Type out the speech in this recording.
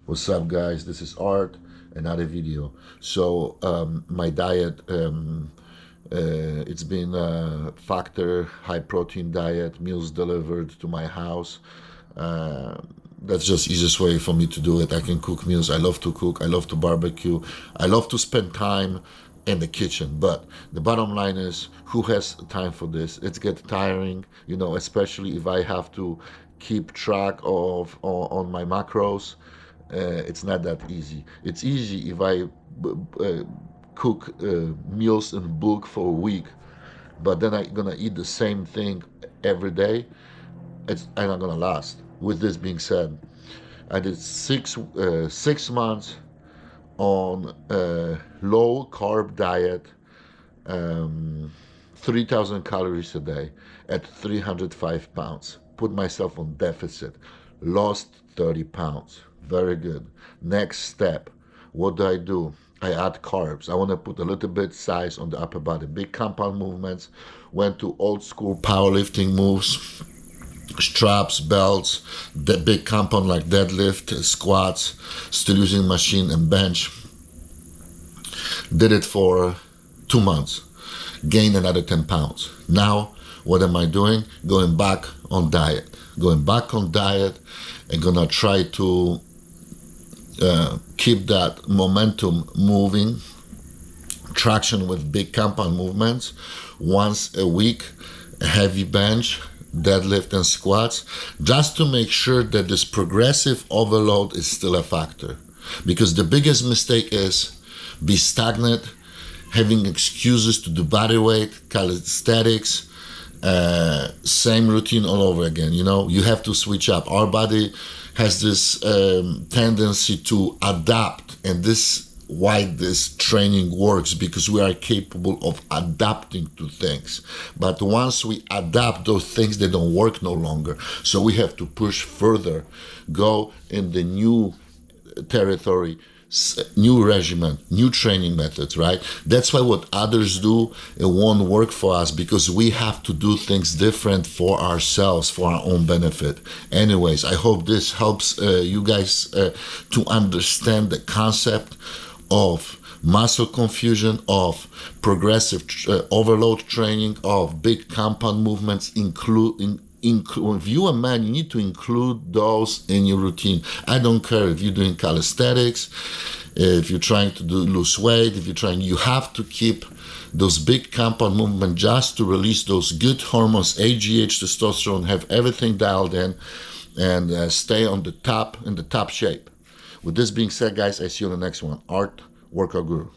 What's up, guys? This is Art, another video. So my diet, it's been a Factor high protein diet, meals delivered to my house. That's just easiest way for me to do it. I can cook meals. I love to cook. I love to barbecue. I love to spend time in the kitchen. But the bottom line is, who has time for this? It's get tiring, you know, especially if I have to keep track of on my macros. It's not that easy. It's easy if I cook meals in bulk for a week, but then I'm gonna eat the same thing every day. It's not gonna last. With this being said, I did 6 months on a low carb diet, 3,000 calories a day at 305 pounds. Put myself on deficit, lost 30 pounds. Very good. Next step, what do? I add carbs. I want to put a little bit size on the upper body. Big compound movements. Went to old school powerlifting moves, straps, belts, the big compound like deadlift, squats, still using machine and bench. Did it for 2 months. Gained another 10 pounds. Now, what am I doing? Going back on diet. Going back on diet and gonna try to keep that momentum moving, traction with big compound movements, once a week, heavy bench, deadlift and squats, just to make sure that this progressive overload is still a factor. Because the biggest mistake is be stagnant, having excuses to do body weight, calisthenics, same routine all over again. You know, you have to switch up. Our body has this tendency to adapt, and this why this training works, because we are capable of adapting to things. But once we adapt, those things, they don't work no longer. So we have to push further, go in the new territory, new regimen, new training methods, right? That's why what others do, it won't work for us, because we have to do things different for ourselves, for our own benefit. Anyways, I hope this helps you guys to understand the concept of muscle confusion, of progressive overload training, of big compound movements, including if you're a man, you need to include those in your routine. I don't care if you're doing calisthenics, if you're trying to lose weight, if you're trying, you have to keep those big compound movements just to release those good hormones, AGH, testosterone, have everything dialed in, and stay on the top, in the top shape. With this being said, guys, I see you on the next one. Art, Workout Guru.